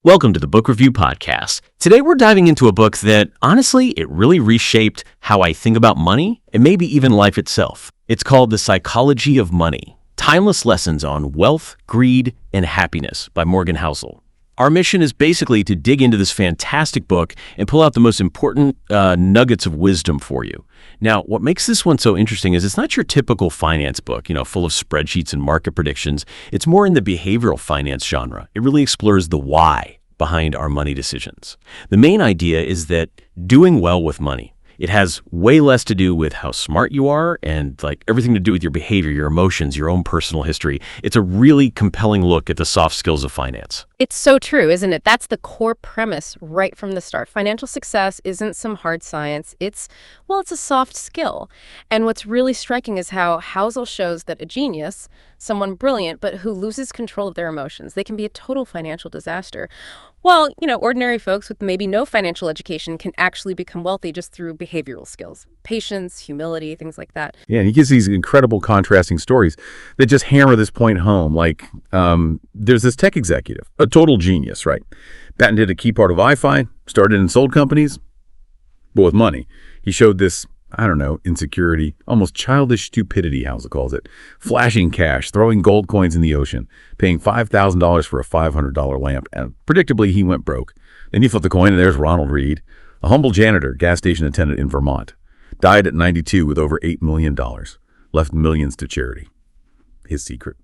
Welcome to the Book Review Podcast. Today we're diving into a book that, honestly, it really reshaped how I think about money and maybe even life itself. It's called The Psychology of Money: Timeless Lessons on Wealth, Greed, and Happiness by Morgan Housel. Our mission is basically to dig into this fantastic book and pull out the most important nuggets of wisdom for you. Now, what makes this one so interesting is it's not your typical finance book, full of spreadsheets and market predictions. It's more in the behavioral finance genre. It really explores the why behind our money decisions. The main idea is that doing well with money, it has way less to do with how smart you are and everything to do with your behavior, your emotions, your own personal history. It's a really compelling look at the soft skills of finance. It's so true, isn't it? That's the core premise right from the start. Financial success isn't some hard science. It's a soft skill. And what's really striking is how Housel shows that a genius, someone brilliant, but who loses control of their emotions, they can be a total financial disaster. Well, ordinary folks with maybe no financial education can actually become wealthy just through behavioral skills, patience, humility, things like that. Yeah, and he gives these incredible contrasting stories that just hammer this point home. There's this tech executive, a total genius, right? Patented a key part of Wi-Fi, started and sold companies, but with money. He showed this, insecurity, almost childish stupidity, Housel calls it, flashing cash, throwing gold coins in the ocean, paying $5,000 for a $500 lamp, and predictably he went broke. Then he flipped the coin, and there's Ronald Reed, a humble janitor, gas station attendant in Vermont, died at 92 with over $8 million, left millions to charity. His secret.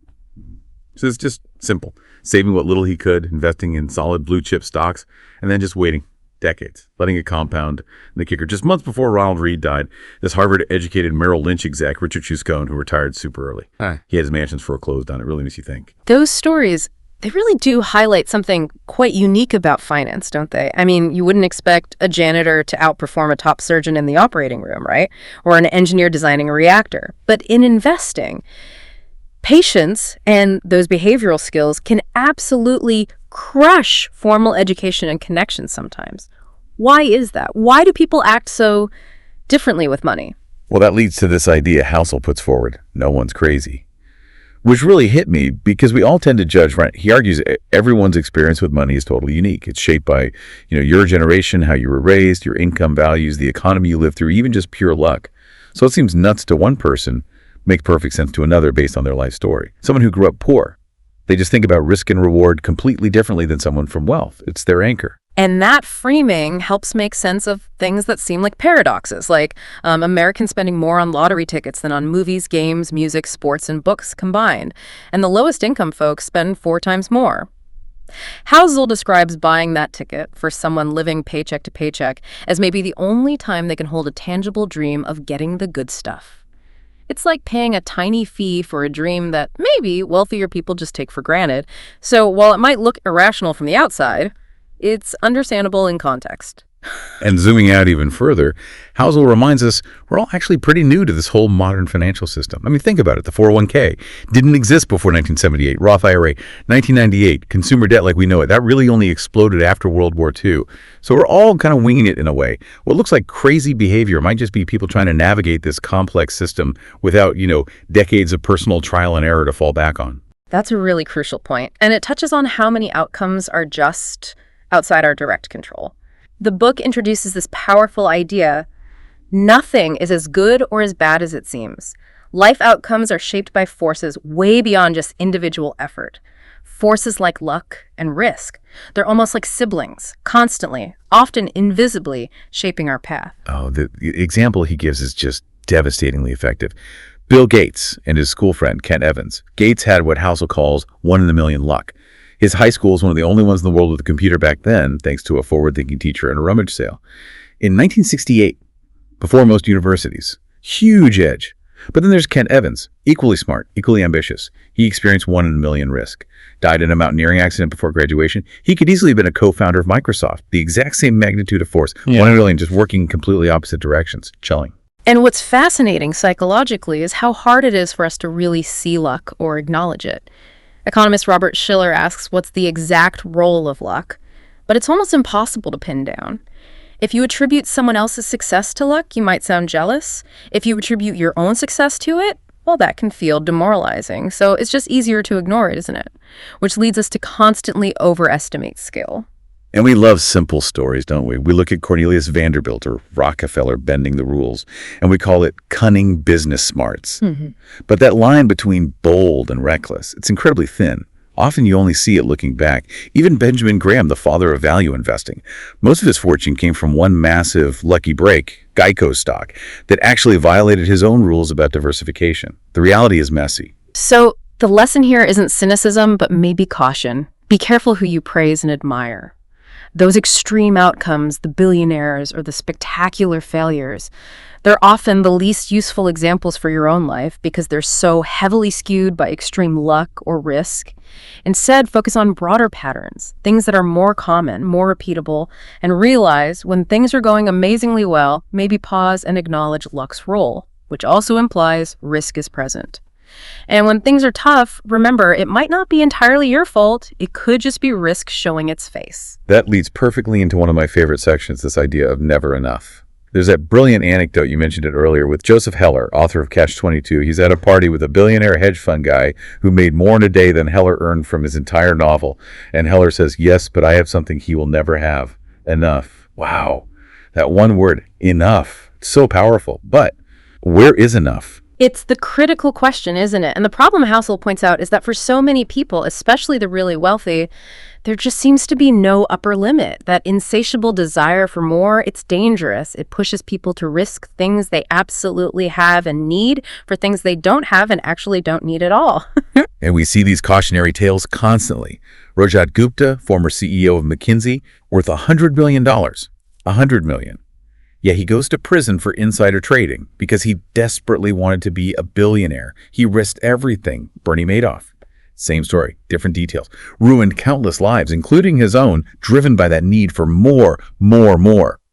So it's just simple. Saving what little he could, investing in solid blue chip stocks, and then just waiting decades, letting it compound. And the kicker, just months before Ronald Reed died, this Harvard-educated Merrill Lynch exec, Richard Cuscone, who retired super early. He had his mansions foreclosed on. It really makes you think. Those stories, they really do highlight something quite unique about finance, don't they? I mean, you wouldn't expect a janitor to outperform a top surgeon in the operating room, right? Or an engineer designing a reactor. But in investing, patience and those behavioral skills can absolutely crush formal education and connections sometimes. Why is that? Why do people act so differently with money? Well, that leads to this idea Housel puts forward: no one's crazy, which really hit me because we all tend to judge, right? He argues everyone's experience with money is totally unique. It's shaped by, your generation, how you were raised, your income values, the economy you live through, even just pure luck. So it seems nuts to one person, makes perfect sense to another based on their life story. Someone who grew up poor, they just think about risk and reward completely differently than someone from wealth. It's their anchor. And that framing helps make sense of things that seem like paradoxes, like Americans spending more on lottery tickets than on movies, games, music, sports, and books combined. And the lowest income folks spend 4 times more. Housel describes buying that ticket for someone living paycheck to paycheck as maybe the only time they can hold a tangible dream of getting the good stuff. It's like paying a tiny fee for a dream that maybe wealthier people just take for granted. So while it might look irrational from the outside, it's understandable in context. And zooming out even further, Housel reminds us we're all actually pretty new to this whole modern financial system. I mean, think about it. The 401k didn't exist before 1978. Roth IRA, 1998. Consumer debt like we know it, that really only exploded after World War II. So we're all kind of winging it in a way. What looks like crazy behavior might just be people trying to navigate this complex system without, decades of personal trial and error to fall back on. That's a really crucial point. And it touches on how many outcomes are just outside our direct control. The book introduces this powerful idea: nothing is as good or as bad as it seems. Life outcomes are shaped by forces way beyond just individual effort. Forces like luck and risk. They're almost like siblings, constantly, often invisibly, shaping our path. Oh, the example he gives is just devastatingly effective. Bill Gates and his school friend, Kent Evans. Gates had what Housel calls 1 in a million luck. His high school was one of the only ones in the world with a computer back then, thanks to a forward-thinking teacher and a rummage sale. In 1968, before most universities, huge edge. But then there's Kent Evans, equally smart, equally ambitious. He experienced 1 in a million risk. Died in a mountaineering accident before graduation. He could easily have been a co-founder of Microsoft. The exact same magnitude of force. 1 in a million, just working in completely opposite directions. Chilling. And what's fascinating psychologically is how hard it is for us to really see luck or acknowledge it. Economist Robert Shiller asks what's the exact role of luck, but it's almost impossible to pin down. If you attribute someone else's success to luck, you might sound jealous. If you attribute your own success to it, Well, that can feel demoralizing, so it's just easier to ignore it, isn't it? Which leads us to constantly overestimate skill. And we love simple stories, don't we? We look at Cornelius Vanderbilt or Rockefeller bending the rules, and we call it cunning business smarts. But that line between bold and reckless, it's incredibly thin. Often you only see it looking back. Even Benjamin Graham, the father of value investing, most of his fortune came from one massive lucky break, Geico stock, that actually violated his own rules about diversification. The reality is messy. So the lesson here isn't cynicism, but maybe caution. Be careful who you praise and admire. Those extreme outcomes, the billionaires or the spectacular failures, they're often the least useful examples for your own life because they're so heavily skewed by extreme luck or risk. Instead, focus on broader patterns, things that are more common, more repeatable, and realize when things are going amazingly well, maybe pause and acknowledge luck's role, which also implies risk is present. And when things are tough, remember, it might not be entirely your fault. It could just be risk showing its face. That leads perfectly into one of my favorite sections, this idea of never enough. There's that brilliant anecdote, you mentioned it earlier, with Joseph Heller, author of Catch-22. He's at a party with a billionaire hedge fund guy who made more in a day than Heller earned from his entire novel. And Heller says, "Yes, but I have something he will never have. Enough." Wow. That one word, enough. It's so powerful. But where is enough? It's the critical question, isn't it? And the problem Housel points out is that for so many people, especially the really wealthy, there just seems to be no upper limit. That insatiable desire for more, it's dangerous. It pushes people to risk things they absolutely have and need for things they don't have and actually don't need at all. And we see these cautionary tales constantly. Rajat Gupta, former CEO of McKinsey, worth $100 billion. $100 million. Yet he goes to prison for insider trading because he desperately wanted to be a billionaire. He risked everything. Bernie Madoff. Same story, different details. Ruined countless lives, including his own, driven by that need for more.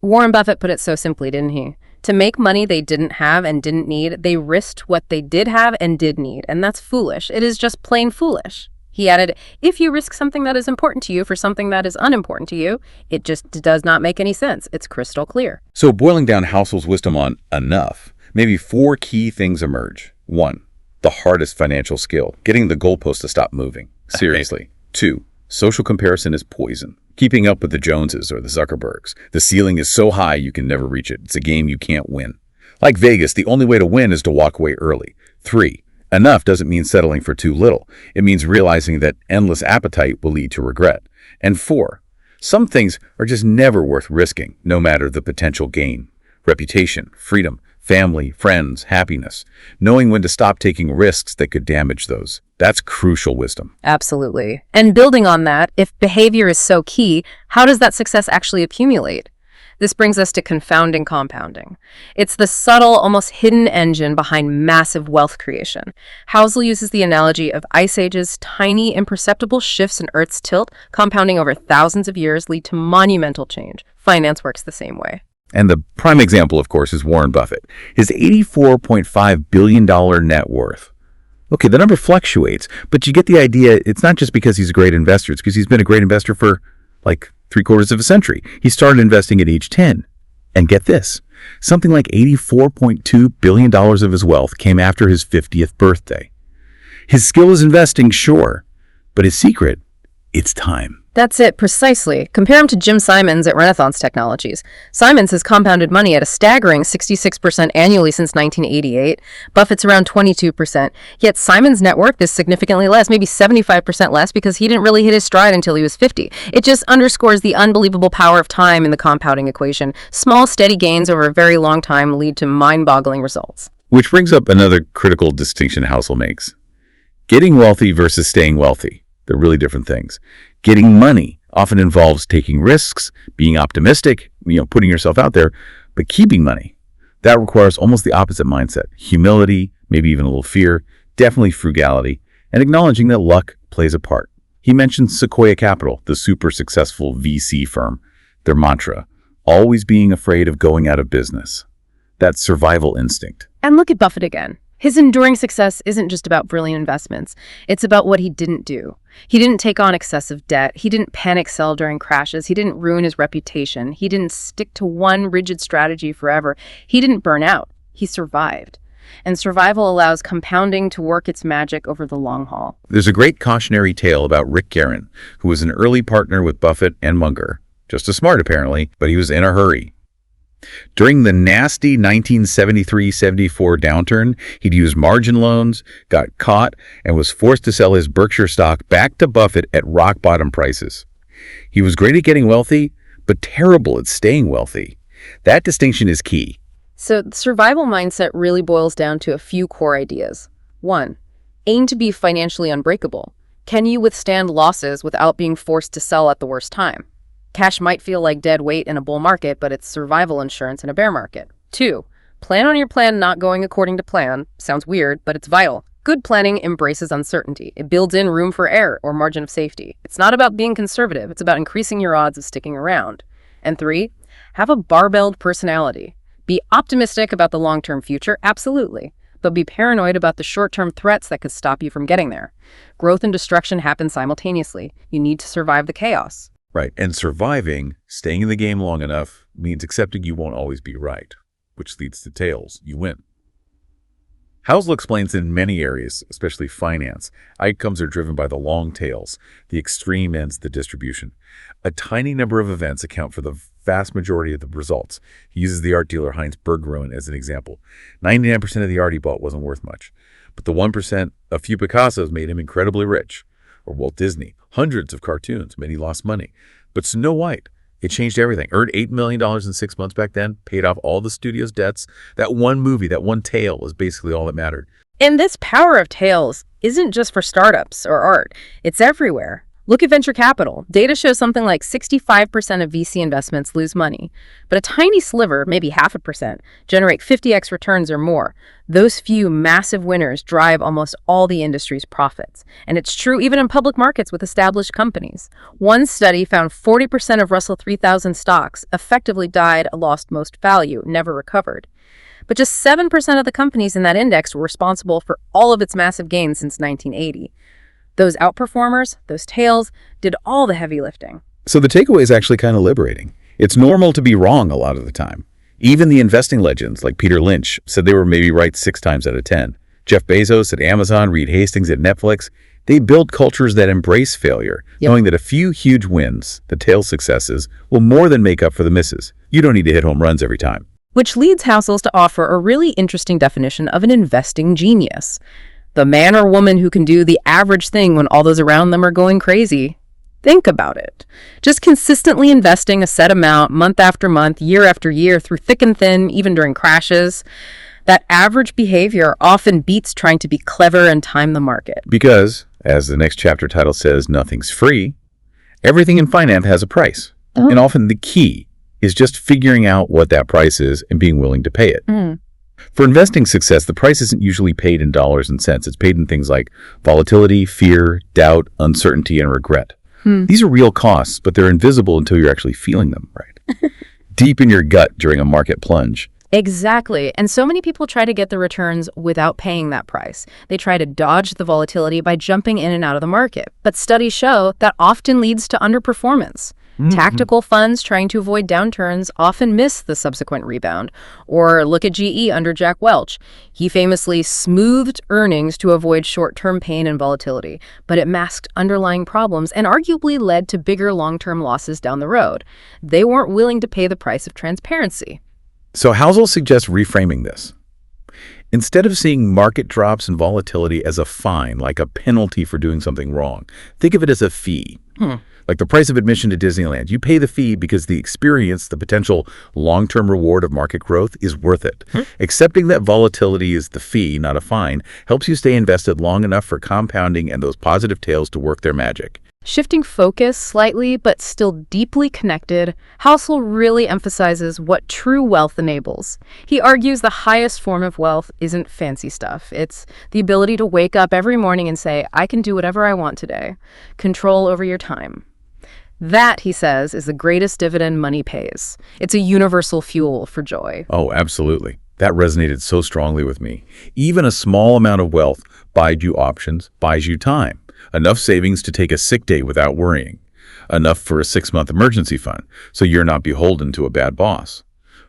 Warren Buffett put it so simply, didn't he? To make money they didn't have and didn't need, they risked what they did have and did need. And that's foolish. It is just plain foolish. He added, if you risk something that is important to you for something that is unimportant to you, it just does not make any sense. It's crystal clear. So boiling down Housel's wisdom on enough, maybe 4 key things emerge. 1, the hardest financial skill, getting the goalpost to stop moving. Seriously. 2, social comparison is poison. Keeping up with the Joneses or the Zuckerbergs. The ceiling is so high you can never reach it. It's a game you can't win. Like Vegas, the only way to win is to walk away early. 3, enough doesn't mean settling for too little. It means realizing that endless appetite will lead to regret. And 4, some things are just never worth risking, no matter the potential gain. Reputation, freedom, family, friends, happiness. Knowing when to stop taking risks that could damage those. That's crucial wisdom. Absolutely. And building on that, if behavior is so key, how does that success actually accumulate? This brings us to confounding compounding. It's the subtle, almost hidden engine behind massive wealth creation. Housel uses the analogy of ice ages. Tiny, imperceptible shifts in Earth's tilt, compounding over thousands of years, lead to monumental change. Finance works the same way. And the prime example, of course, is Warren Buffett. His $84.5 billion net worth. Okay, the number fluctuates, but you get the idea. It's not just because he's a great investor. It's because he's been a great investor for, like, 3/4 of a century. He started investing at age 10. And get this, something like $84.2 billion of his wealth came after his 50th birthday. His skill is investing, sure, but his secret, it's time. That's it, precisely. Compare him to Jim Simons at Renaissance Technologies. Simons has compounded money at a staggering 66% annually since 1988. Buffett's around 22%. Yet Simons' net worth is significantly less, maybe 75% less, because he didn't really hit his stride until he was 50. It just underscores the unbelievable power of time in the compounding equation. Small, steady gains over a very long time lead to mind-boggling results. Which brings up another critical distinction Housel makes. Getting wealthy versus staying wealthy. They're really different things. Getting money often involves taking risks, being optimistic, putting yourself out there, but keeping money, that requires almost the opposite mindset. Humility, maybe even a little fear, definitely frugality, and acknowledging that luck plays a part. He mentioned Sequoia Capital, the super successful VC firm, their mantra, always being afraid of going out of business. That survival instinct. And look at Buffett again. His enduring success isn't just about brilliant investments. It's about what he didn't do. He didn't take on excessive debt. He didn't panic sell during crashes. He didn't ruin his reputation. He didn't stick to one rigid strategy forever. He didn't burn out. He survived. And survival allows compounding to work its magic over the long haul. There's a great cautionary tale about Rick Guerin, who was an early partner with Buffett and Munger. Just as smart, apparently, but he was in a hurry. During the nasty 1973-74 downturn, he'd used margin loans, got caught, and was forced to sell his Berkshire stock back to Buffett at rock-bottom prices. He was great at getting wealthy, but terrible at staying wealthy. That distinction is key. So the survival mindset really boils down to a few core ideas. 1. Aim to be financially unbreakable. Can you withstand losses without being forced to sell at the worst time? Cash might feel like dead weight in a bull market, but it's survival insurance in a bear market. 2. Plan on your plan not going according to plan. Sounds weird, but it's vital. Good planning embraces uncertainty. It builds in room for error or margin of safety. It's not about being conservative. It's about increasing your odds of sticking around. And 3, have a barbelled personality. Be optimistic about the long-term future, absolutely, but be paranoid about the short-term threats that could stop you from getting there. Growth and destruction happen simultaneously. You need to survive the chaos. Right, and surviving, staying in the game long enough, means accepting you won't always be right, which leads to tails. You win. Housel explains in many areas, especially finance, outcomes are driven by the long tails, the extreme ends of the distribution. A tiny number of events account for the vast majority of the results. He uses the art dealer Heinz Berggruen as an example. 99% of the art he bought wasn't worth much, but the 1%, a few Picassos made him incredibly rich. Or Walt Disney, hundreds of cartoons, many lost money. But Snow White, it changed everything. Earned $8 million in 6 months back then, paid off all the studio's debts. That one movie, that one tale was basically all that mattered. And this power of tales isn't just for startups or art. It's everywhere. Look at venture capital. Data shows something like 65% of VC investments lose money, but a tiny sliver, maybe 0.5%, generate 50x returns or more. Those few massive winners drive almost all the industry's profits. And it's true even in public markets with established companies. One study found 40% of Russell 3000 stocks effectively died, lost most value, never recovered. But just 7% of the companies in that index were responsible for all of its massive gains since 1980. Those outperformers, those tails, did all the heavy lifting. So the takeaway is actually kind of liberating. It's normal to be wrong a lot of the time. Even the investing legends like Peter Lynch said they were maybe right 6 times out of 10. Jeff Bezos at Amazon, Reed Hastings at Netflix, they build cultures that embrace failure, knowing that a few huge wins, the tail successes, will more than make up for the misses. You don't need to hit home runs every time. Which leads Housel to offer a really interesting definition of an investing genius. The man or woman who can do the average thing when all those around them are going crazy. Think about it. Just consistently investing a set amount month after month, year after year, through thick and thin, even during crashes. That average behavior often beats trying to be clever and time the market. Because, as the next chapter title says, nothing's free. Everything in finance has a price. And often the key is just figuring out what that price is and being willing to pay it. For investing success, the price isn't usually paid in dollars and cents. It's paid in things like volatility, fear, doubt, uncertainty, and regret. These are real costs, but they're invisible until you're actually feeling them, right? Deep in your gut during a market plunge. Exactly. And so many people try to get the returns without paying that price. They try to dodge the volatility by jumping in and out of the market. But studies show that often leads to underperformance. Tactical funds trying to avoid downturns often miss the subsequent rebound. Or look at GE under Jack Welch. He famously smoothed earnings to avoid short-term pain and volatility, but it masked underlying problems and arguably led to bigger long-term losses down the road. They weren't willing to pay the price of transparency. So Housel suggests reframing this. Instead of seeing market drops and volatility as a fine, like a penalty for doing something wrong, think of it as a fee. Like the price of admission to Disneyland. You pay the fee because the experience, the potential long-term reward of market growth is worth it. Accepting that volatility is the fee, not a fine, helps you stay invested long enough for compounding and those positive tails to work their magic. Shifting focus slightly, but still deeply connected, Housel really emphasizes what true wealth enables. He argues the highest form of wealth isn't fancy stuff. It's the ability to wake up every morning and say, I can do whatever I want today. Control over your time. That, he says, is the greatest dividend money pays. It's a universal fuel for joy. Oh, absolutely. That resonated so strongly with me. Even a small amount of wealth buys you options, buys you time. Enough savings to take a sick day without worrying. Enough for a 6-month emergency fund, so you're not beholden to a bad boss.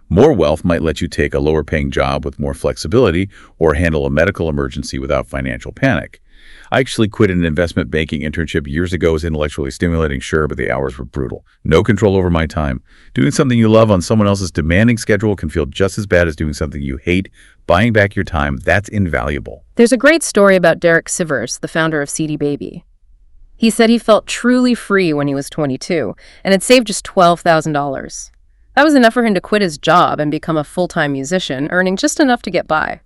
More wealth might let you take a lower-paying job with more flexibility or handle a medical emergency without financial panic. I actually quit an investment banking internship years ago. It was intellectually stimulating, sure, but the hours were brutal. No control over my time. Doing something you love on someone else's demanding schedule can feel just as bad as doing something you hate. Buying back your time, that's invaluable. There's a great story about Derek Sivers, the founder of CD Baby. He said he felt truly free when he was 22 and had saved just $12,000. That was enough for him to quit his job and become a full-time musician, earning just enough to get by.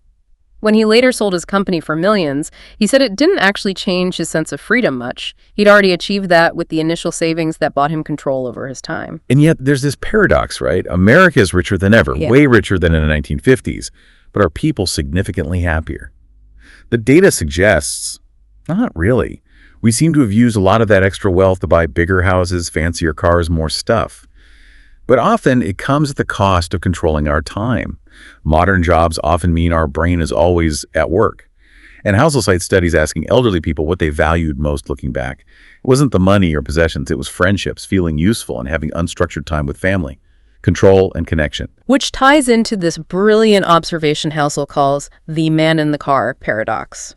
When he later sold his company for millions, he said it didn't actually change his sense of freedom much. He'd already achieved that with the initial savings that bought him control over his time. And yet there's this paradox, right? America is richer than ever, way richer than in the 1950s, but are people significantly happier? The data suggests, not really. We seem to have used a lot of that extra wealth to buy bigger houses, fancier cars, more stuff. But often it comes at the cost of controlling our time. Modern jobs often mean our brain is always at work. And Housel cites studies asking elderly people what they valued most looking back. It wasn't the money or possessions, it was friendships, feeling useful, and having unstructured time with family, control, and connection. Which ties into this brilliant observation Housel calls the man in the car paradox.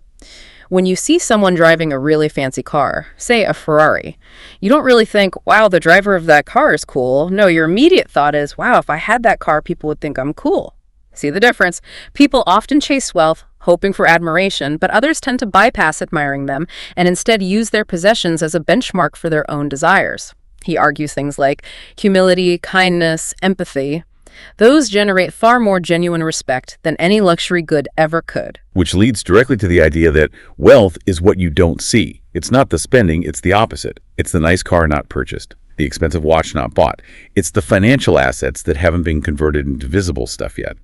When you see someone driving a really fancy car, say a Ferrari, you don't really think, wow, the driver of that car is cool. No, your immediate thought is, wow, if I had that car, people would think I'm cool. See the difference? People often chase wealth, hoping for admiration, but others tend to bypass admiring them and instead use their possessions as a benchmark for their own desires. He argues things like humility, kindness, empathy. Those generate far more genuine respect than any luxury good ever could. Which leads directly to the idea that wealth is what you don't see. It's not the spending, it's the opposite. It's the nice car not purchased, the expensive watch not bought. It's the financial assets that haven't been converted into visible stuff yet.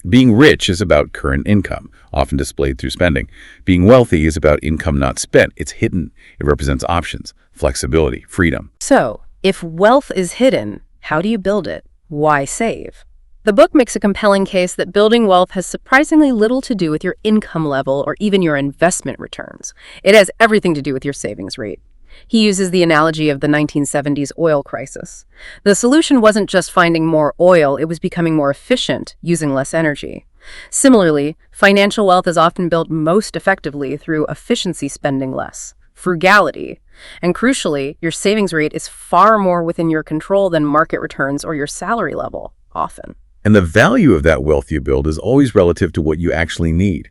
Being rich is about current income, often displayed through spending. Being wealthy is about income not spent. It's hidden. It represents options, flexibility, freedom. So, if wealth is hidden, how do you build it? Why save? The book makes a compelling case that building wealth has surprisingly little to do with your income level or even your investment returns. It has everything to do with your savings rate. He uses the analogy of the 1970s oil crisis. The solution wasn't just finding more oil, it was becoming more efficient, using less energy. Similarly, financial wealth is often built most effectively through efficiency, spending less, frugality, and crucially, your savings rate is far more within your control than market returns or your salary level, often. And the value of that wealth you build is always relative to what you actually need.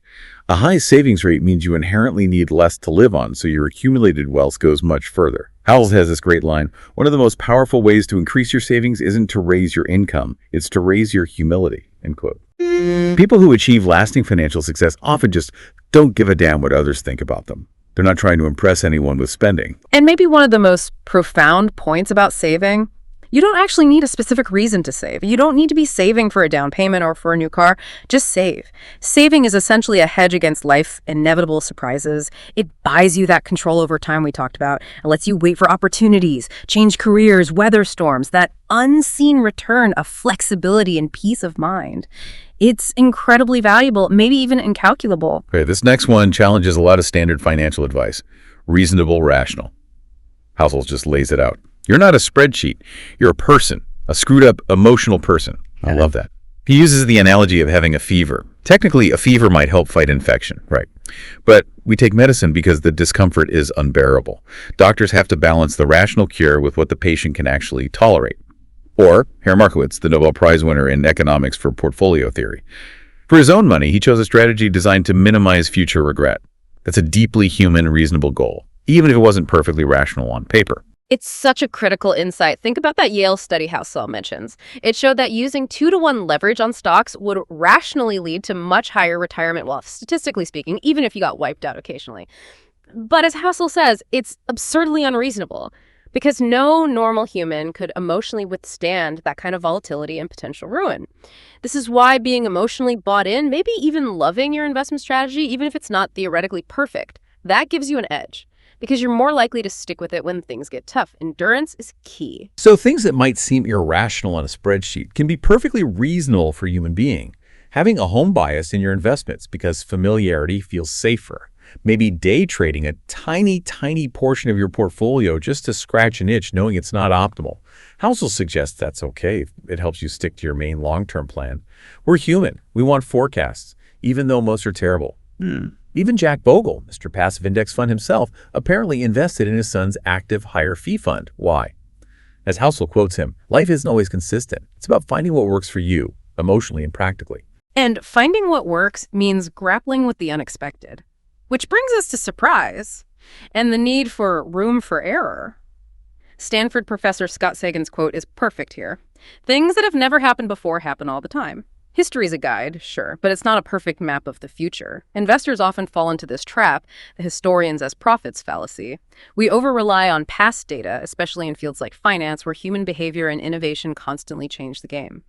A high savings rate means you inherently need less to live on, so your accumulated wealth goes much further. Howells has this great line, one of the most powerful ways to increase your savings isn't to raise your income, it's to raise your humility, end quote. People who achieve lasting financial success often just don't give a damn what others think about them. They're not trying to impress anyone with spending. And maybe one of the most profound points about saving, you don't actually need a specific reason to save. You don't need to be saving for a down payment or for a new car. Just save. Saving is essentially a hedge against life's inevitable surprises. It buys you that control over time we talked about. It lets you wait for opportunities, change careers, weather storms, that unseen return of flexibility and peace of mind. It's incredibly valuable, maybe even incalculable. Okay, this next one challenges a lot of standard financial advice. Reasonable, rational. Housel just lays it out. You're not a spreadsheet. You're a person, a screwed up, emotional person. I love that. He uses the analogy of having a fever. Technically, a fever might help fight infection, right? But we take medicine because the discomfort is unbearable. Doctors have to balance the rational cure with what the patient can actually tolerate. Or Herr Markowitz, the Nobel Prize winner in economics for portfolio theory. For his own money, he chose a strategy designed to minimize future regret. That's a deeply human, reasonable goal, even if it wasn't perfectly rational on paper. It's such a critical insight. Think about that Yale study Housel mentions. It showed that using 2-to-1 leverage on stocks would rationally lead to much higher retirement wealth, statistically speaking, even if you got wiped out occasionally. But as Housel says, it's absurdly unreasonable because no normal human could emotionally withstand that kind of volatility and potential ruin. This is why being emotionally bought in, maybe even loving your investment strategy, even if it's not theoretically perfect, that gives you an edge. Because you're more likely to stick with it when things get tough. Endurance is key. So things that might seem irrational on a spreadsheet can be perfectly reasonable for a human being. Having a home bias in your investments because familiarity feels safer. Maybe day trading a tiny portion of your portfolio just to scratch an itch knowing it's not optimal. Housel suggests that's okay if it helps you stick to your main long-term plan. We're human. We want forecasts, even though most are terrible. Even Jack Bogle, Mr. Passive Index Fund himself, apparently invested in his son's active higher fee fund. Why? As Housel quotes him, life isn't always consistent. It's about finding what works for you, emotionally and practically. And finding what works means grappling with the unexpected. Which brings us to surprise and the need for room for error. Stanford professor Scott Sagan's quote is perfect here. Things that have never happened before happen all the time. History's a guide, sure, but it's not a perfect map of the future. Investors often fall into this trap, the historians as prophets fallacy. We over-rely on past data, especially in fields like finance, where human behavior and innovation constantly change the game.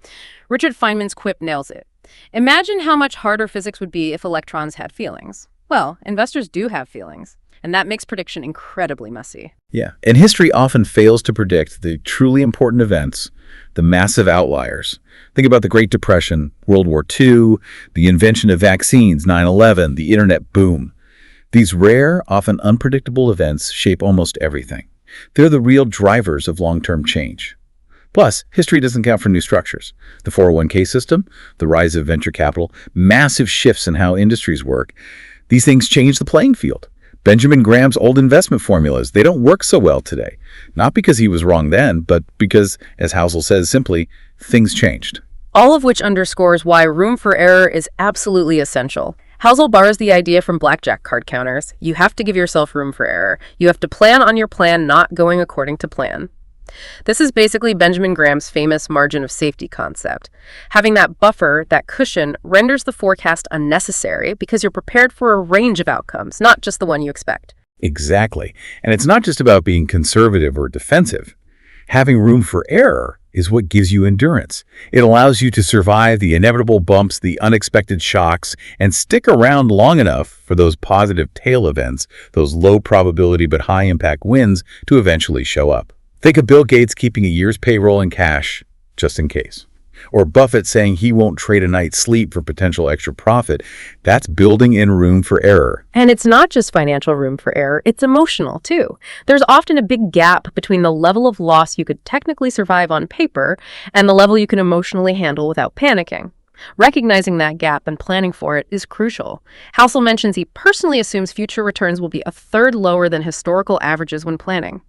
Richard Feynman's quip nails it. Imagine how much harder physics would be if electrons had feelings. Well, investors do have feelings, and that makes prediction incredibly messy. Yeah, and history often fails to predict the truly important events, the massive outliers. Think about the Great Depression, World War II, the invention of vaccines, 9/11, the internet boom. These rare, often unpredictable events shape almost everything. They're the real drivers of long-term change. Plus, history doesn't count for new structures. The 401k system, the rise of venture capital, massive shifts in how industries work. These things change the playing field. Benjamin Graham's old investment formulas, they don't work so well today. Not because he was wrong then, but because, as Housel says simply, things changed. All of which underscores why room for error is absolutely essential. Housel borrows the idea from blackjack card counters. You have to give yourself room for error. You have to plan on your plan not going according to plan. This is basically Benjamin Graham's famous margin of safety concept. Having that buffer, that cushion, renders the forecast unnecessary because you're prepared for a range of outcomes, not just the one you expect. Exactly. And it's not just about being conservative or defensive. Having room for error is what gives you endurance. It allows you to survive the inevitable bumps, the unexpected shocks, and stick around long enough for those positive tail events, those low probability but high impact wins to eventually show up. Think of Bill Gates keeping a year's payroll in cash, just in case. Or Buffett saying he won't trade a night's sleep for potential extra profit. That's building in room for error. And it's not just financial room for error, it's emotional too. There's often a big gap between the level of loss you could technically survive on paper and the level you can emotionally handle without panicking. Recognizing that gap and planning for it is crucial. Housel mentions he personally assumes future returns will be a third lower than historical averages when planning.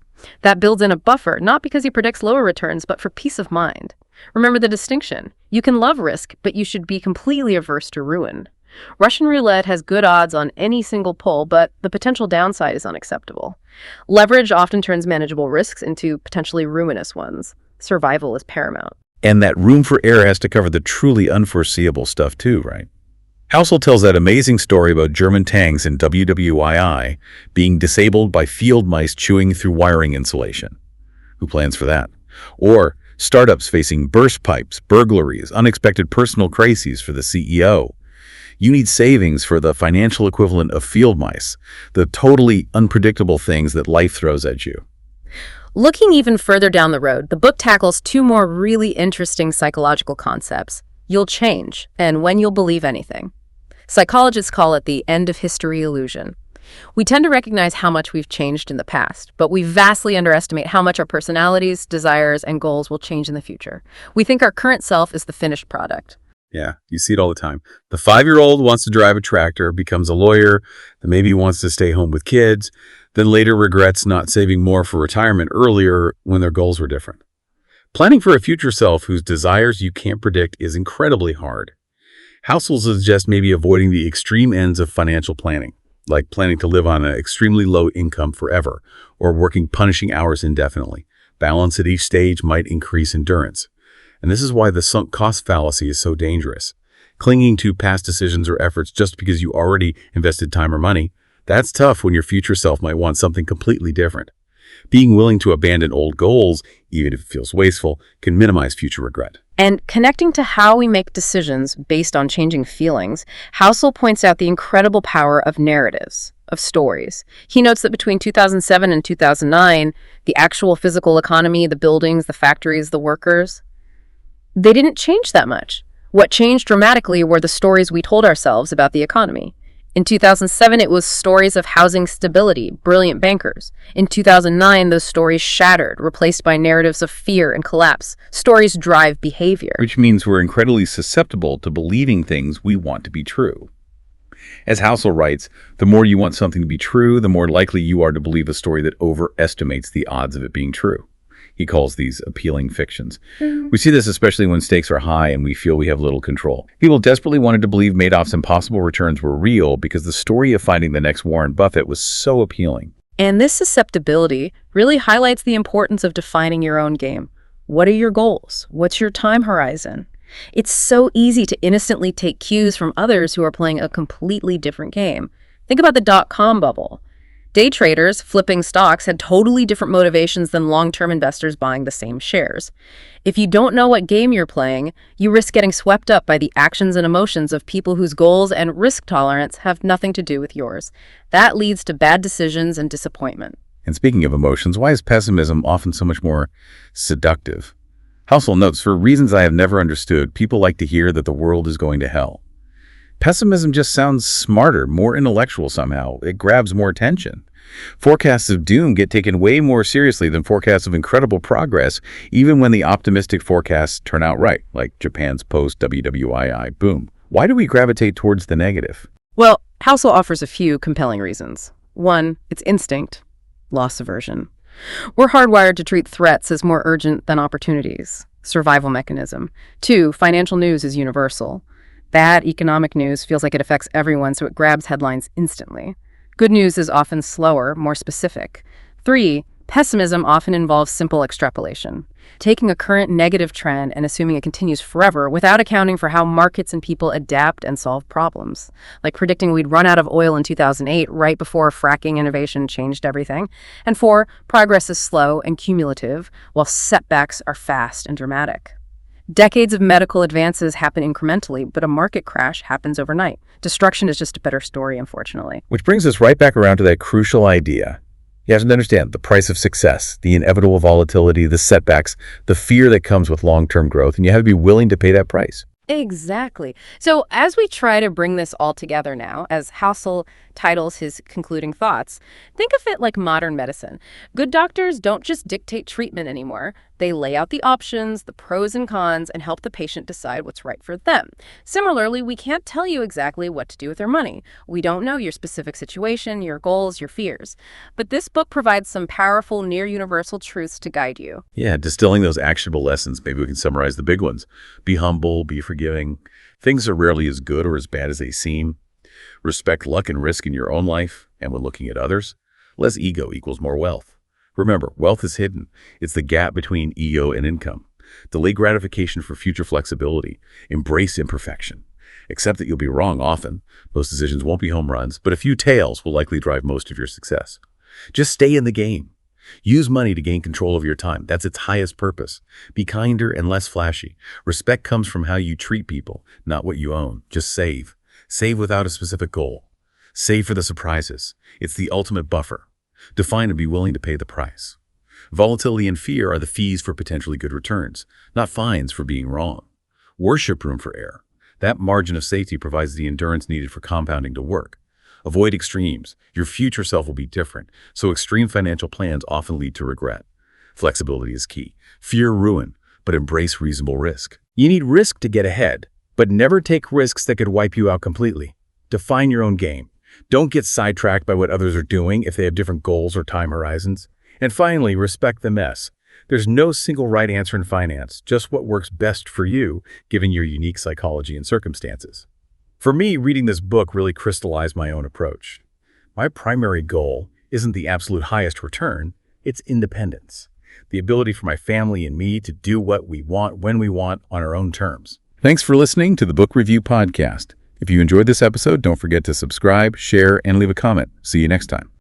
That builds in a buffer, not because he predicts lower returns, but for peace of mind. Remember the distinction. You can love risk, but you should be completely averse to ruin. Russian roulette has good odds on any single pull, but the potential downside is unacceptable. Leverage often turns manageable risks into potentially ruinous ones. Survival is paramount. And that room for error has to cover the truly unforeseeable stuff too, right? Housel tells that amazing story about German tanks in WWII being disabled by field mice chewing through wiring insulation. Who plans for that? Or startups facing burst pipes, burglaries, unexpected personal crises for the CEO. You need savings for the financial equivalent of field mice, the totally unpredictable things that life throws at you. Looking even further down the road, the book tackles two more really interesting psychological concepts: you'll change, and when you'll believe anything. Psychologists call it the end of history illusion. We tend to recognize how much we've changed in the past, but we vastly underestimate how much our personalities, desires, and goals will change in the future. We think our current self is the finished product. Yeah, you see it all the time. The 5-year-old wants to drive a tractor, becomes a lawyer, then maybe wants to stay home with kids, then later regrets not saving more for retirement earlier when their goals were different. Planning for a future self whose desires you can't predict is incredibly hard. Housel suggests maybe avoiding the extreme ends of financial planning, like planning to live on an extremely low income forever, or working punishing hours indefinitely. Balance at each stage might increase endurance. And this is why the sunk cost fallacy is so dangerous. Clinging to past decisions or efforts just because you already invested time or money, that's tough when your future self might want something completely different. Being willing to abandon old goals, even if it feels wasteful, can minimize future regret. And connecting to how we make decisions based on changing feelings, Housel points out the incredible power of narratives, of stories. He notes that between 2007 and 2009, the actual physical economy, the buildings, the factories, the workers, they didn't change that much. What changed dramatically were the stories we told ourselves about the economy. In 2007, it was stories of housing stability, brilliant bankers. In 2009, those stories shattered, replaced by narratives of fear and collapse. Stories drive behavior. Which means we're incredibly susceptible to believing things we want to be true. As Housel writes, the more you want something to be true, the more likely you are to believe a story that overestimates the odds of it being true. He calls these appealing fictions. We see this especially when stakes are high and we feel we have little control. People desperately wanted to believe Madoff's impossible returns were real because the story of finding the next Warren Buffett was so appealing. And this susceptibility really highlights the importance of defining your own game. What are your goals? What's your time horizon? It's so easy to innocently take cues from others who are playing a completely different game. Think about the dot-com bubble. Day traders flipping stocks had totally different motivations than long-term investors buying the same shares. If you don't know what game you're playing, you risk getting swept up by the actions and emotions of people whose goals and risk tolerance have nothing to do with yours. That leads to bad decisions and disappointment. And speaking of emotions, why is pessimism often so much more seductive? Housel notes, for reasons I have never understood, people like to hear that the world is going to hell. Pessimism just sounds smarter, more intellectual somehow. It grabs more attention. Forecasts of doom get taken way more seriously than forecasts of incredible progress, even when the optimistic forecasts turn out right, like Japan's post-WWII boom. Why do we gravitate towards the negative? Well, Housel offers a few compelling reasons. One, it's instinct, loss aversion. We're hardwired to treat threats as more urgent than opportunities, survival mechanism. Two, financial news is universal. Bad economic news feels like it affects everyone, so it grabs headlines instantly. Good news is often slower, more specific. Three, pessimism often involves simple extrapolation, taking a current negative trend and assuming it continues forever without accounting for how markets and people adapt and solve problems, like predicting we'd run out of oil in 2008 right before fracking innovation changed everything. And four, progress is slow and cumulative, while setbacks are fast and dramatic. Decades of medical advances happen incrementally, but a market crash happens overnight. Destruction is just a better story, unfortunately. Which brings us right back around to that crucial idea. You have to understand the price of success, the inevitable volatility, the setbacks, the fear that comes with long-term growth, and you have to be willing to pay that price. Exactly. So as we try to bring this all together now, as Housel titles his concluding thoughts, think of it like modern medicine. Good doctors don't just dictate treatment anymore. They lay out the options, the pros and cons, and help the patient decide what's right for them. Similarly, we can't tell you exactly what to do with your money. We don't know your specific situation, your goals, your fears. But this book provides some powerful, near-universal truths to guide you. Yeah, distilling those actionable lessons. Maybe we can summarize the big ones. Be humble, be forgiving. Things are rarely as good or as bad as they seem. Respect luck and risk in your own life and when looking at others. Less ego equals more wealth. Remember, wealth is hidden. It's the gap between ego and income. Delay gratification for future flexibility. Embrace imperfection. Accept that you'll be wrong often. Most decisions won't be home runs, but a few tails will likely drive most of your success. Just stay in the game. Use money to gain control of your time. That's its highest purpose. Be kinder and less flashy. Respect comes from how you treat people, not what you own. Just save. Save without a specific goal. Save for the surprises. It's the ultimate buffer. Define and be willing to pay the price. Volatility and fear are the fees for potentially good returns, not fines for being wrong. Worship room for error. That margin of safety provides the endurance needed for compounding to work. Avoid extremes. Your future self will be different, so extreme financial plans often lead to regret. Flexibility is key. Fear ruin, but embrace reasonable risk. You need risk to get ahead, but never take risks that could wipe you out completely. Define your own game. Don't get sidetracked by what others are doing if they have different goals or time horizons. And finally, respect the mess. There's no single right answer in finance, just what works best for you, given your unique psychology and circumstances. For me, reading this book really crystallized my own approach. My primary goal isn't the absolute highest return, it's independence. The ability for my family and me to do what we want when we want on our own terms. Thanks for listening to the Book Review Podcast. If you enjoyed this episode, don't forget to subscribe, share, and leave a comment. See you next time.